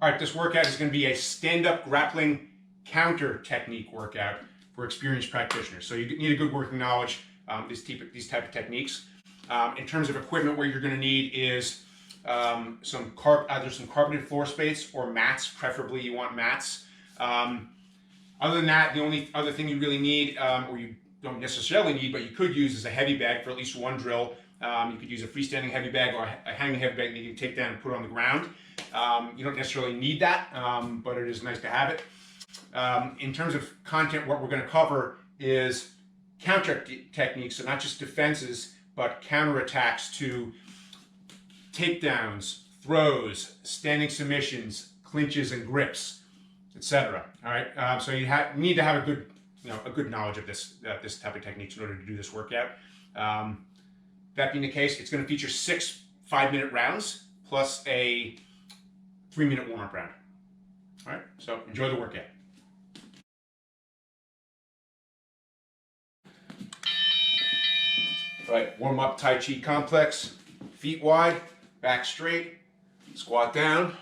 All right, this workout is going to be a stand-up grappling counter technique workout for experienced practitioners. So you need a good working knowledge these type of techniques. In terms of equipment, what you're going to need is some carpeted floor space or mats. Preferably, you want mats. Other than that, the only other thing you really need, or you don't necessarily need, but you could use, is a heavy bag for at least one drill. You could use a freestanding heavy bag or a hanging heavy bag that you can take down and put on the ground. You don't necessarily need that, but it is nice to have it. In terms of content, what we're going to cover is counter techniques, so not just defenses, but counterattacks to takedowns, throws, standing submissions, clinches and grips, etc. All right, so you need to have a good knowledge of this type of techniques in order to do this workout. That being the case, it's going to feature 6 5-minute rounds plus a 3-minute warm-up round. All right, so enjoy the workout. All right, warm up Tai Chi Complex. Feet wide, back straight, squat down.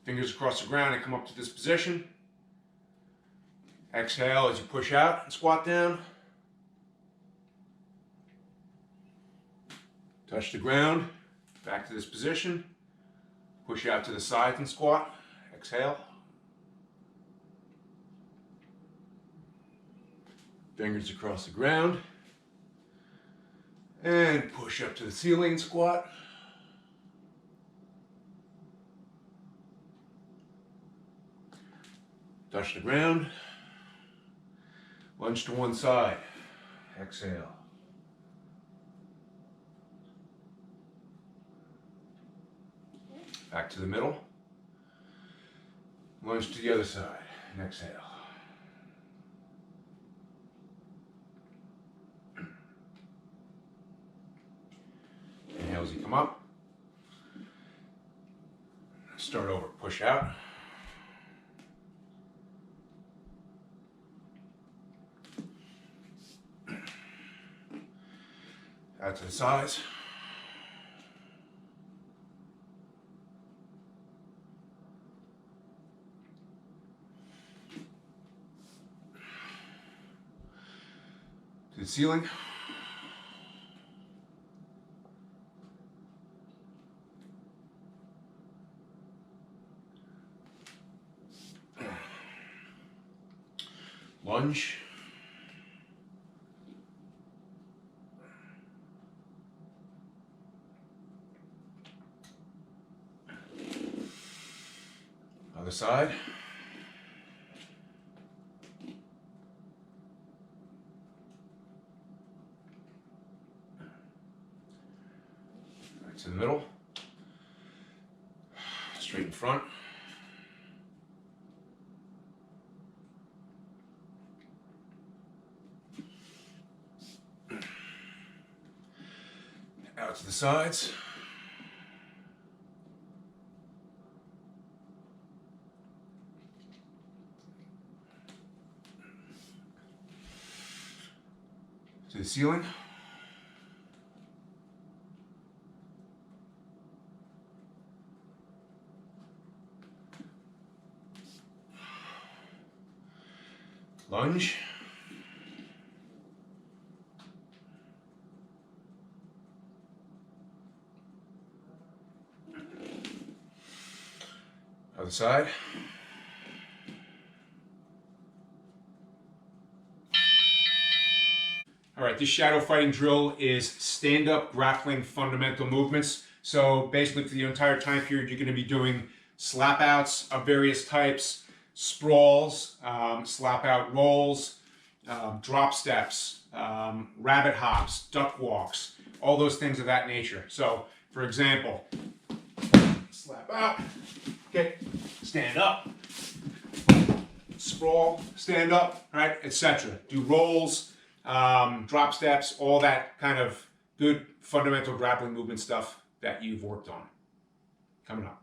Fingers across the ground and come up to this position. Exhale as you push out and squat down. Touch the ground, back to this position. Push out to the side and squat. Exhale. Fingers across the ground. And push up to the ceiling and squat. Touch the ground. Lunge to one side. Exhale. Back to the middle. Lunge to the other side. And exhale. Inhale as you come up. Start over. Push out. Out to the sides. To the ceiling. Lunge. Other side. Right to the middle. Straight in front. Out to the sides. To the ceiling. Lunge. Other side. All right, this shadow fighting drill is stand-up grappling fundamental movements. So basically for the entire time period, you're going to be doing slap outs of various types, sprawls, slap out rolls, drop steps, rabbit hops, duck walks, all those things of that nature. So for example, slap out, okay, stand up, sprawl, stand up, right, etc. Do rolls, drop steps, all that kind of good fundamental grappling movement stuff that you've worked on. Coming up.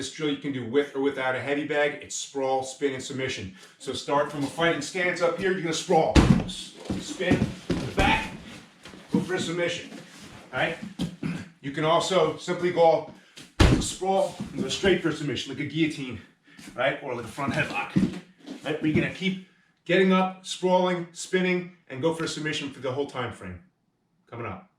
this drill you can do with or without a heavy bag. It's sprawl, spin, and submission. So start from a fighting stance up here. You're going to sprawl, spin to the back, go for a submission. All right. You can also simply go sprawl and go straight for a submission, like a guillotine, right, or like a front headlock. Right. But you're going to keep getting up, sprawling, spinning, and go for a submission for the whole time frame. Coming up.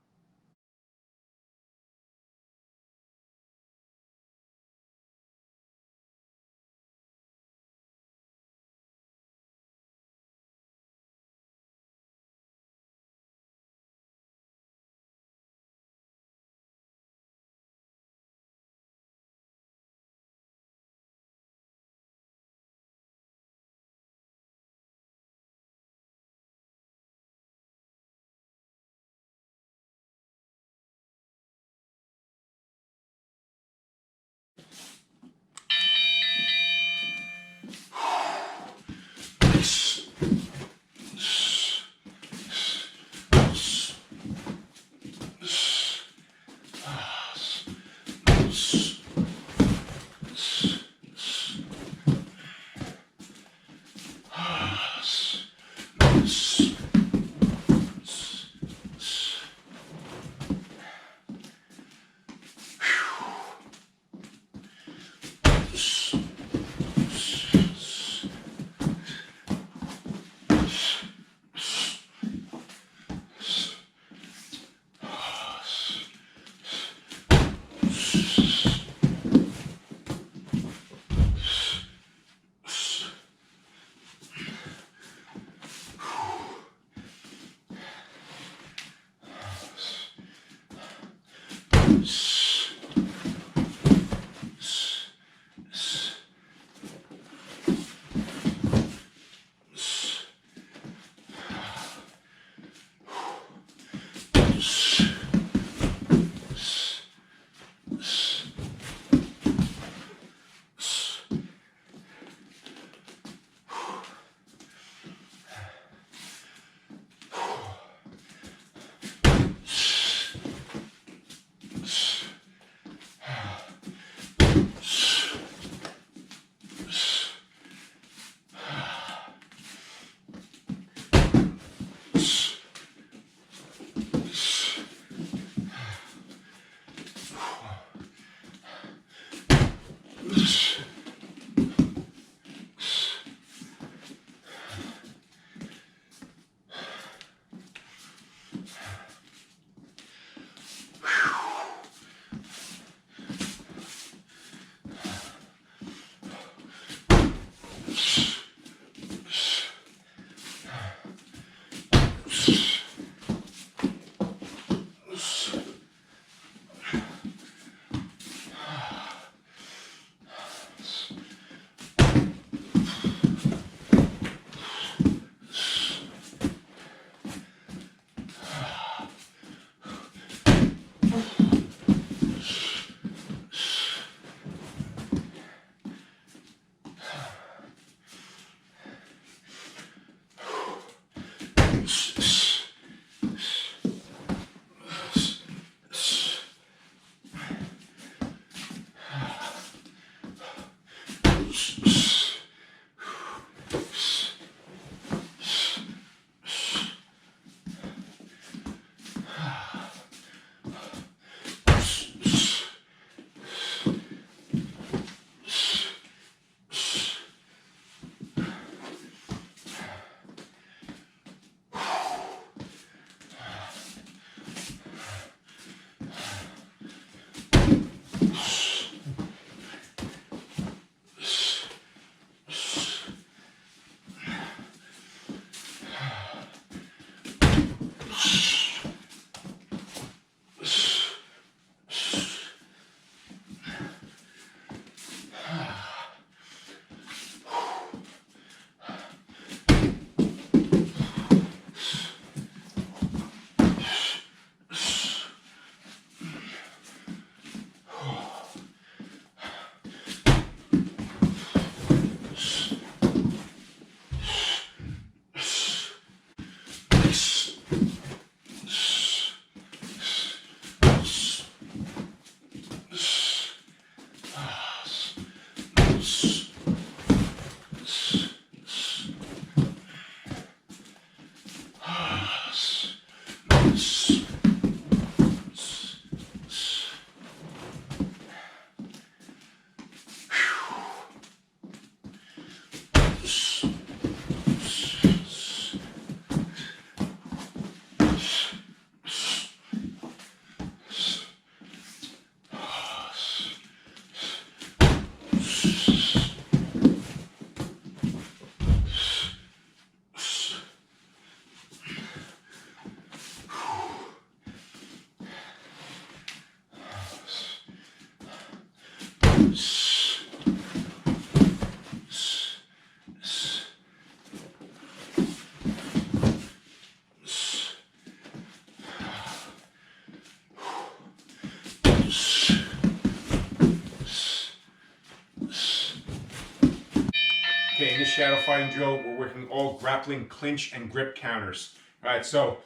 this shadow fighting drill, we're working all grappling, clinch, and grip counters. All right, so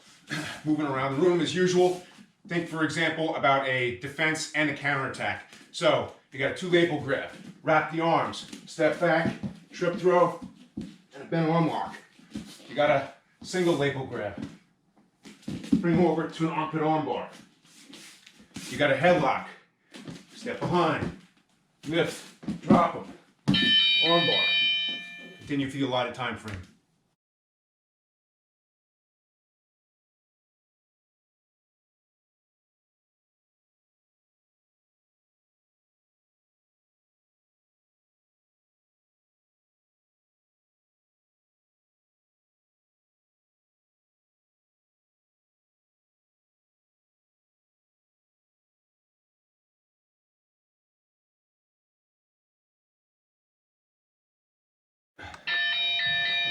moving around the room as usual. Think, for example, about a defense and a counterattack. So you got a two-label grip. Wrap the arms, step back, trip throw, and a bent arm lock. You got a single label grab. Bring over to an armpit arm bar. You got a headlock. Step behind, lift, drop them, arm bar. Continue for the allotted time frame.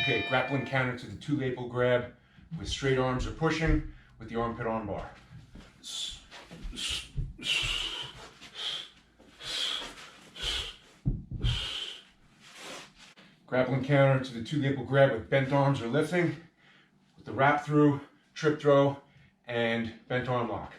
Okay, grappling counter to the two-label grab with straight arms or pushing with the armpit arm bar. Grappling counter to the two-label grab with bent arms or lifting with the wrap through, trip throw, and bent arm lock.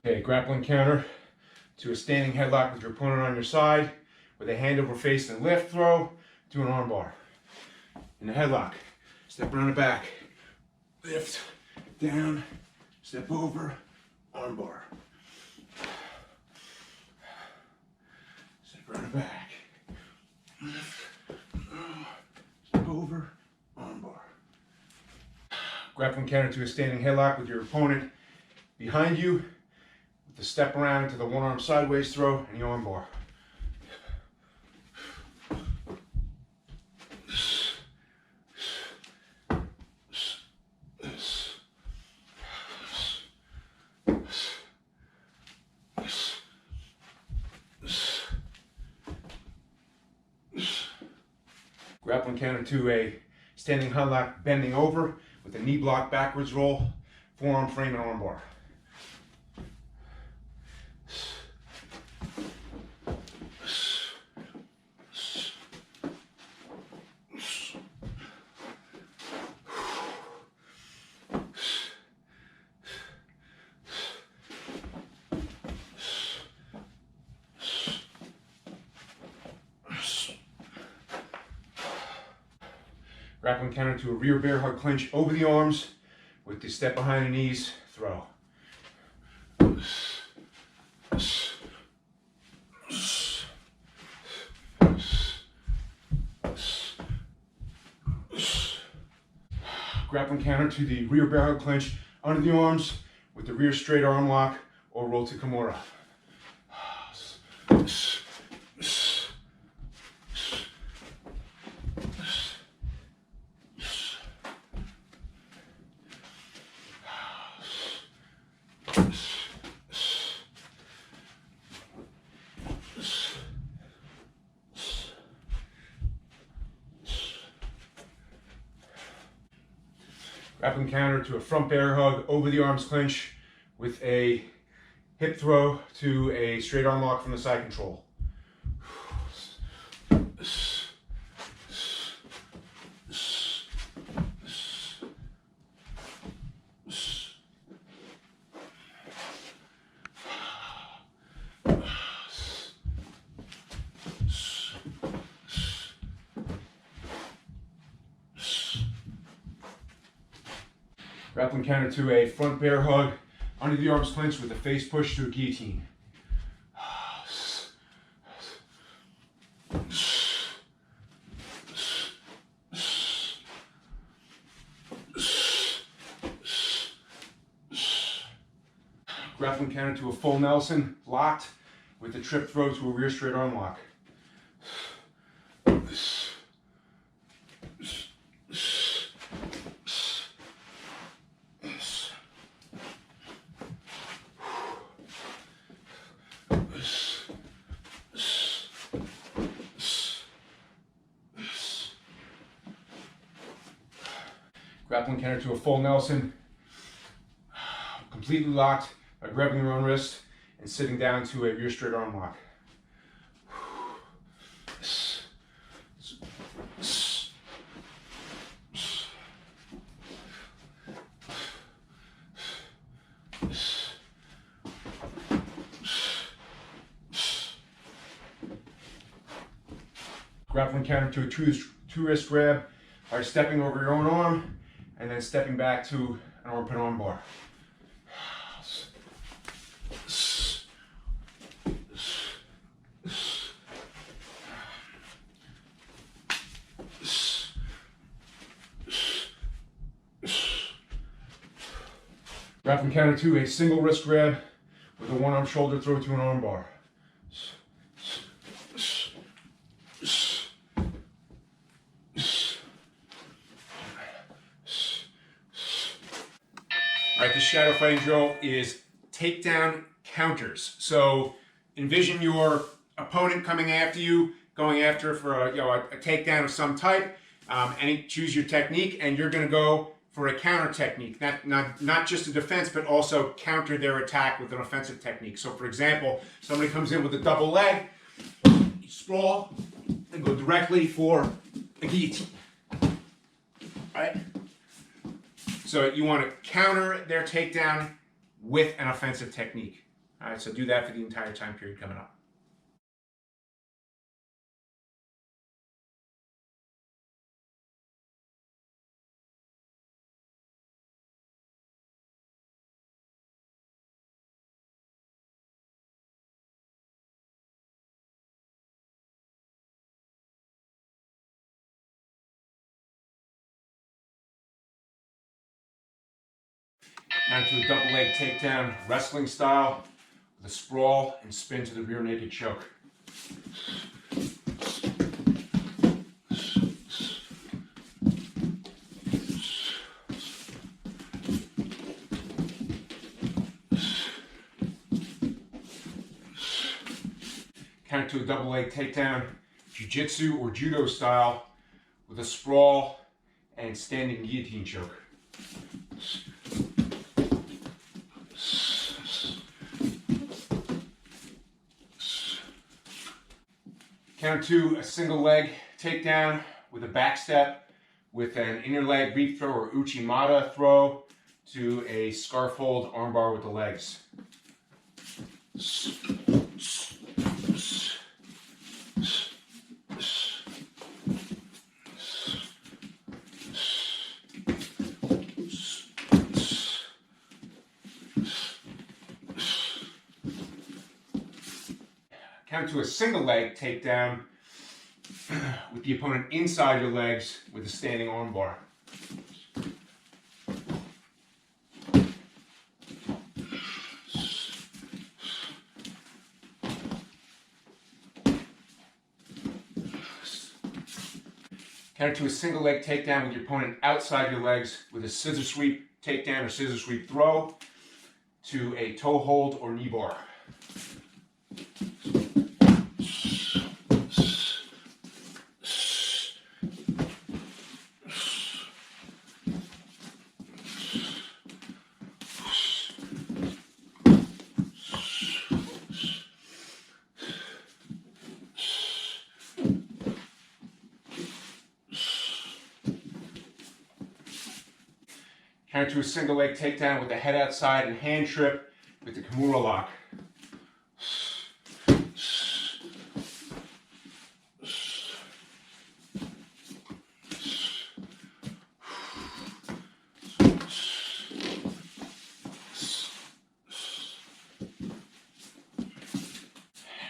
Okay, grappling counter to a standing headlock with your opponent on your side with a hand over face and lift throw to an arm bar. In the headlock, step around the back, lift, down, step over, arm bar. Step around the back, lift, step over, arm bar. Grappling counter to a standing headlock with your opponent behind you, the step around to the one arm sideways throw and the arm bar. Grappling counter to a standing headlock bending over with a knee block backwards roll, forearm frame and arm bar. Grappling counter to a rear bear hug clinch over the arms with the step behind the knees throw. Grappling counter to the rear bear hug clinch under the arms with the rear straight arm lock or roll to Kimura. Grappling counter to a front bear hug over the arms clinch with a hip throw to a straight arm lock from the side control. Grappling counter to a front bear hug under the arms clinch with a face push to a guillotine. Grappling counter to a full Nelson locked with a trip throw to a rear straight arm lock. Grappling counter to a full Nelson. Completely locked by grabbing your own wrist and sitting down to a rear straight arm lock. Grappling counter to a two wrist grab by stepping over your own arm and then stepping back to an armpit arm bar. Grappling counter to a single wrist grab with a one arm shoulder throw to an arm bar. All right, this shadow fighting drill is takedown counters. So envision your opponent coming after you, going after for a takedown of some type, and choose your technique, and you're going to go for a counter technique, not just a defense, but also counter their attack with an offensive technique. So for example, somebody comes in with a double leg, you sprawl, and go directly for a guillotine, right? So you want to counter their takedown with an offensive technique. All right, so do that for the entire time period coming up. Now to a double leg takedown, wrestling style, with a sprawl and spin to the rear naked choke. Counter to a double leg takedown, jiu-jitsu or judo style, with a sprawl and standing guillotine choke. Counter to a single leg takedown with a back step with an inner leg reap throw or uchimata throw to a scarf hold armbar with the legs. Counter to a single leg takedown with the opponent inside your legs with a standing arm bar. Counter to a single leg takedown with your opponent outside your legs with a scissor sweep takedown or scissor sweep throw to a toe hold or knee bar. Counter to a single leg takedown with the head outside and hand trip with the Kimura lock.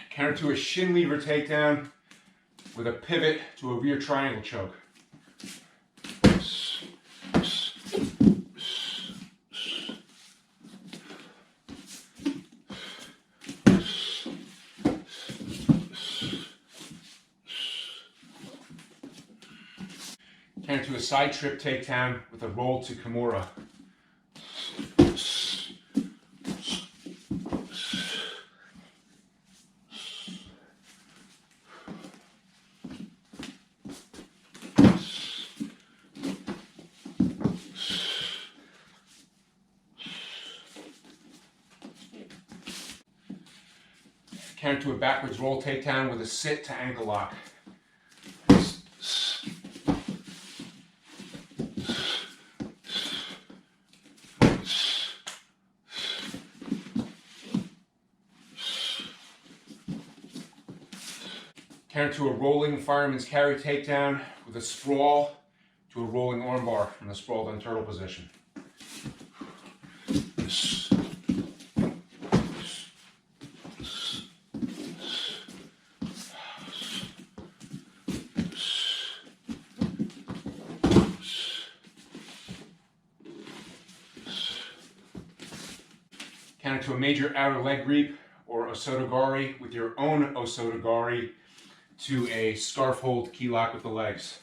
Counter to a shin lever takedown with a pivot to a rear triangle choke. Counter to a side trip takedown with a roll to Kimura. Counter to a backwards roll takedown with a sit to ankle lock. Counter to a rolling fireman's carry takedown with a sprawl to a rolling armbar from the sprawled on turtle position. Counter to a major outer leg grip or osotogari with your own osotogari to a scarf hold key lock with the legs.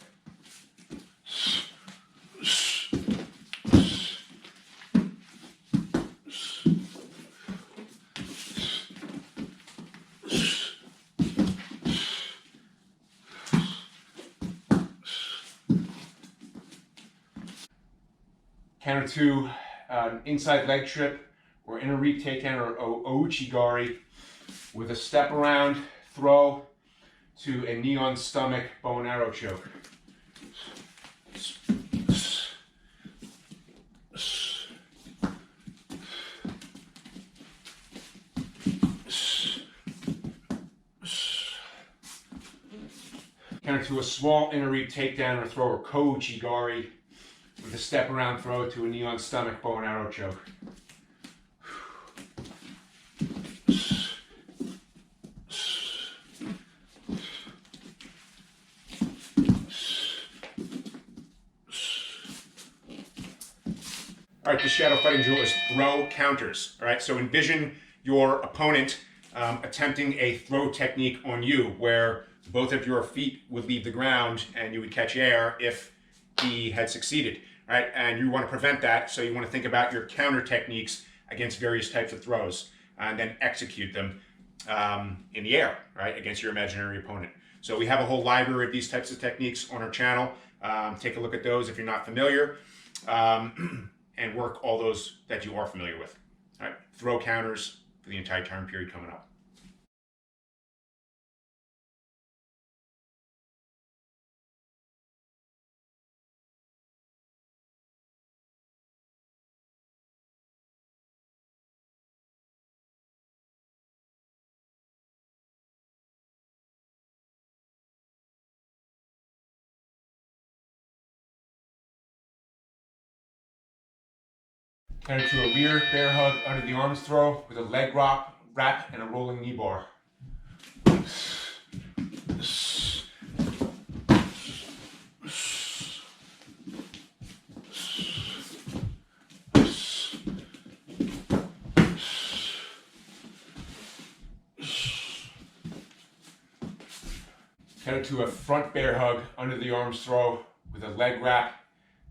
Counter to an inside leg trip or inner reap takedown or ouchigari with a step around throw to a knee on stomach bow and arrow choke. Counter to a small inner reap takedown or throw or kouchigari with a step around throw to a knee on stomach bow and arrow choke. All right, the shadow fighting drill is throw counters. All right, so envision your opponent attempting a throw technique on you where both of your feet would leave the ground and you would catch air if he had succeeded. All right, and you want to prevent that, so you want to think about your counter techniques against various types of throws and then execute them in the air, right, against your imaginary opponent. So we have a whole library of these types of techniques on our channel. Take a look at those if you're not familiar. And work all those that you are familiar with. All right, throw counters for the entire time period coming up. Counter to a rear bear hug under the arms throw with a leg wrap and a rolling knee bar. Counter to a front bear hug under the arms throw with a leg wrap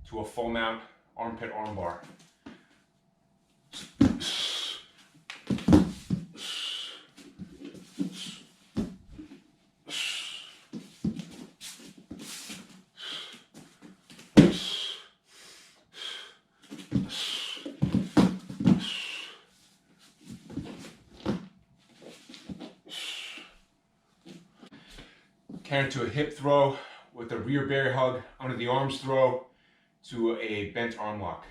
to a full mount armpit armbar. Counter to a hip throw with a rear bear hug under the arms throw to a bent arm lock.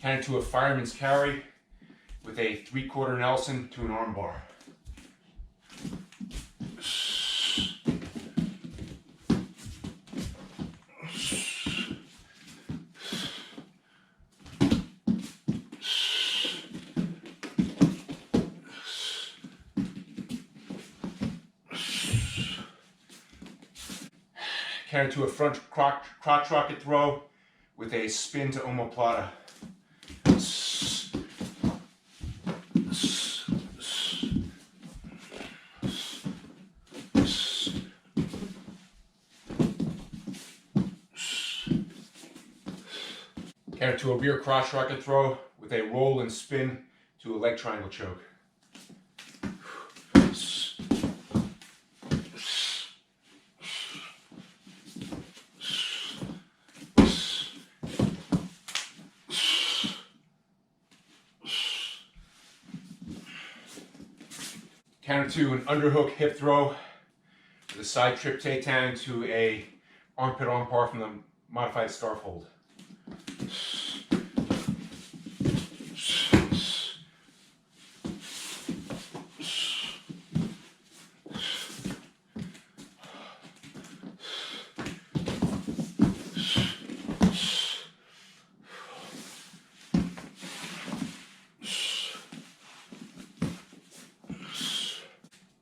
Counter to a fireman's carry with a 3/4 Nelson to an arm bar. Counter to a front crotch rocket throw with a spin to omoplata. Counter to a rear crotch rocket throw with a roll and spin to a leg triangle choke. Counter to an underhook hip throw with a side trip takedown to a armpit armbar from the modified scarf hold.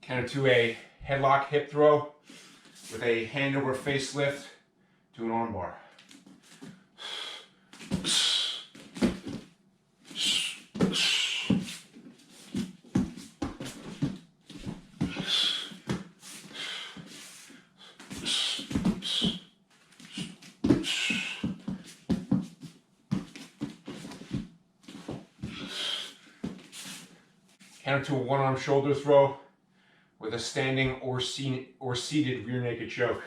Counter to a headlock hip throw with a hand over face lift to an armbar. Counter to a one-arm shoulder throw with a standing or seated rear naked choke.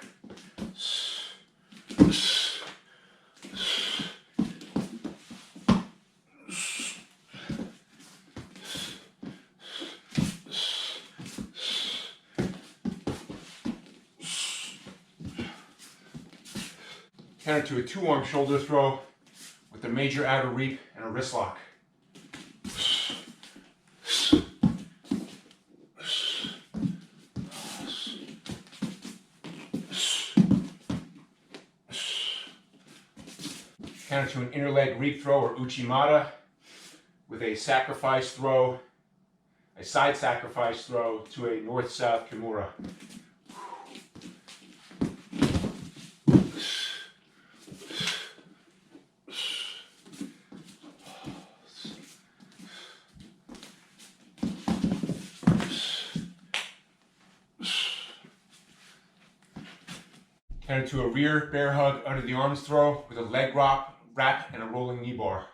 Counter to a two-arm shoulder throw with a major outer reap and a wrist lock. Counter to an inner leg reap throw or uchimata with a sacrifice throw, a side sacrifice throw to a north-south kimura. Counter to a rear bear hug under the arms throw with a leg wrap and a rolling knee bar.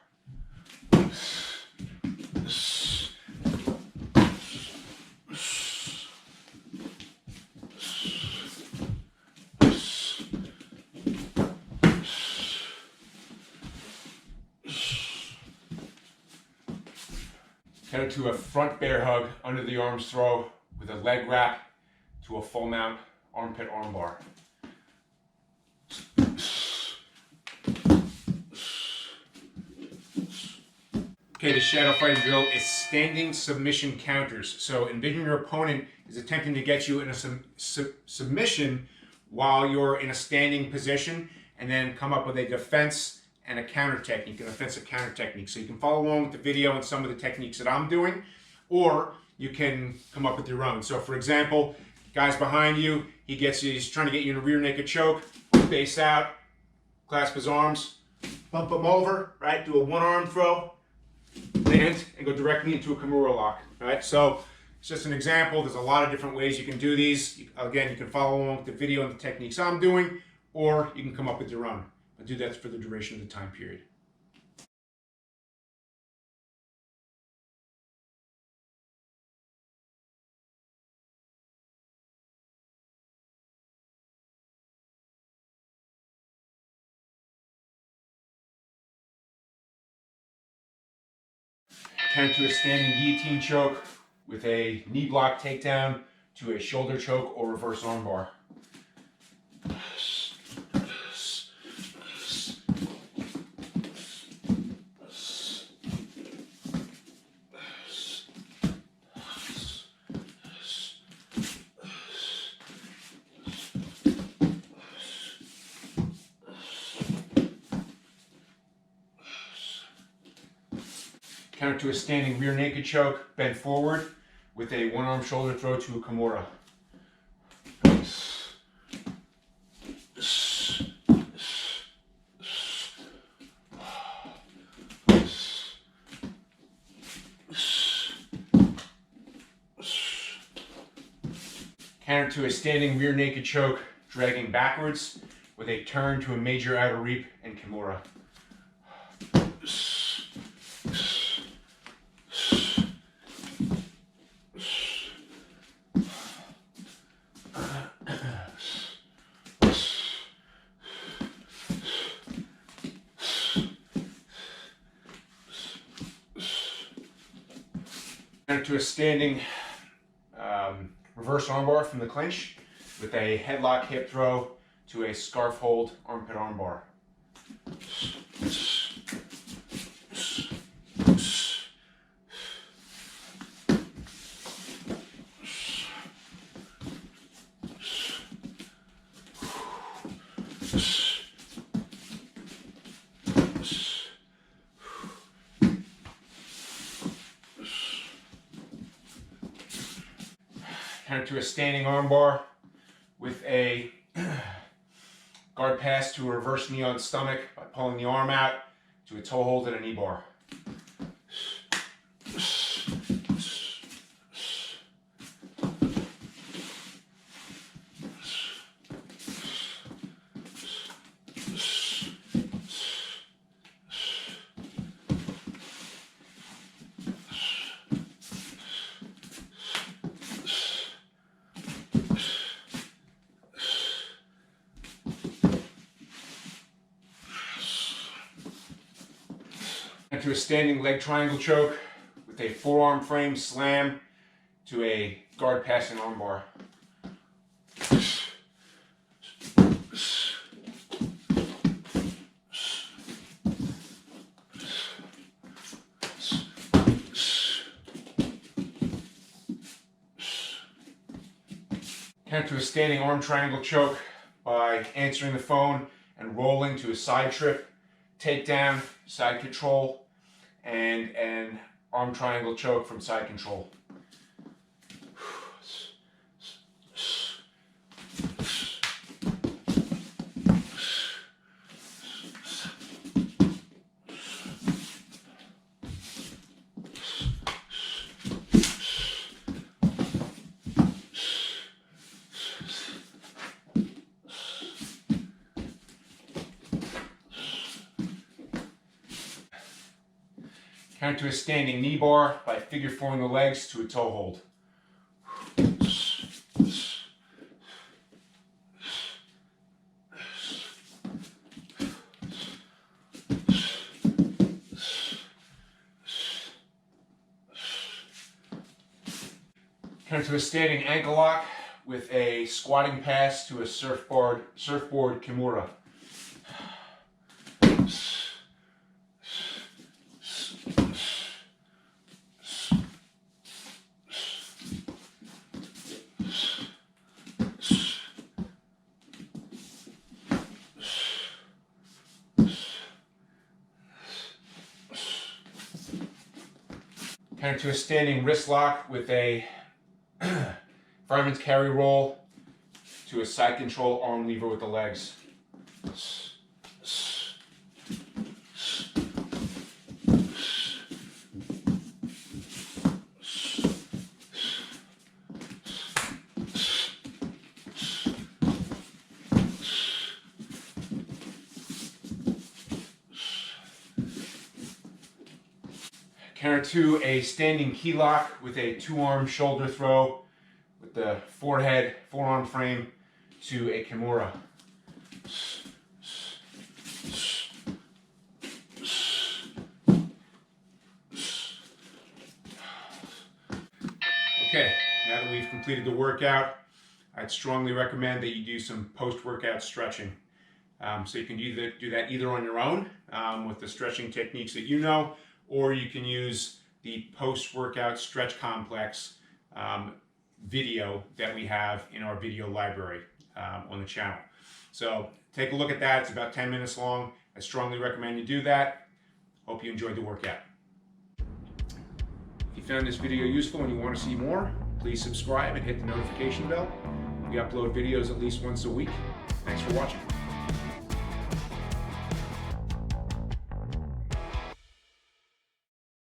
Counter to a front bear hug under the arms throw with a leg wrap to a full mount armpit armbar. Okay, the shadow fighting drill is standing submission counters. So envision your opponent is attempting to get you in a submission while you're in a standing position, and then come up with a defense and a counter technique, an offensive counter technique. So you can follow along with the video and some of the techniques that I'm doing, or you can come up with your own. So for example, guy's behind you, he's trying to get you in a rear naked choke, face out, clasp his arms, bump him over, right? Do a one arm throw, land, and go directly into a kimura lock, right? So it's just an example. There's a lot of different ways you can do these. Again, you can follow along with the video and the techniques I'm doing, or you can come up with your own. But do that for the duration of the time period. Counter to a standing guillotine choke with a knee block takedown to a shoulder choke or reverse armbar. Counter to a standing rear naked choke, bend forward with a one-arm shoulder throw to a kimura. Counter to a standing rear naked choke, dragging backwards with a turn to a major outer reap and kimura. Counter to a standing reverse armbar from the clinch with a headlock hip throw to a scarf hold armpit armbar. Counter to a standing armbar with a guard pass to a reverse knee on stomach by pulling the arm out to a toe hold and a knee bar. To a standing leg triangle choke with a forearm frame slam to a guard pass and armbar. Counter to a standing arm triangle choke by answering the phone and rolling to a side trip, takedown, side control, and an arm triangle choke from side control. Counter to a standing knee bar by figure fouring the legs to a toe hold. Counter to a standing ankle lock with a squatting pass to a surfboard kimura. Counter to a standing wrist lock with a fireman's carry roll to a side control arm lever with the legs. Counter to a standing key lock with a two-arm shoulder throw with the forearm frame to a kimura. Okay, now that we've completed the workout, I'd strongly recommend that you do some post-workout stretching. So you can either do that either on your own with the stretching techniques that you know, or you can use the post-workout stretch complex video that we have in our video library on the channel. So take a look at that. It's about 10 minutes long. I strongly recommend you do that. Hope you enjoyed the workout. If you found this video useful and you want to see more, please subscribe and hit the notification bell. We upload videos at least once a week. Thanks for watching.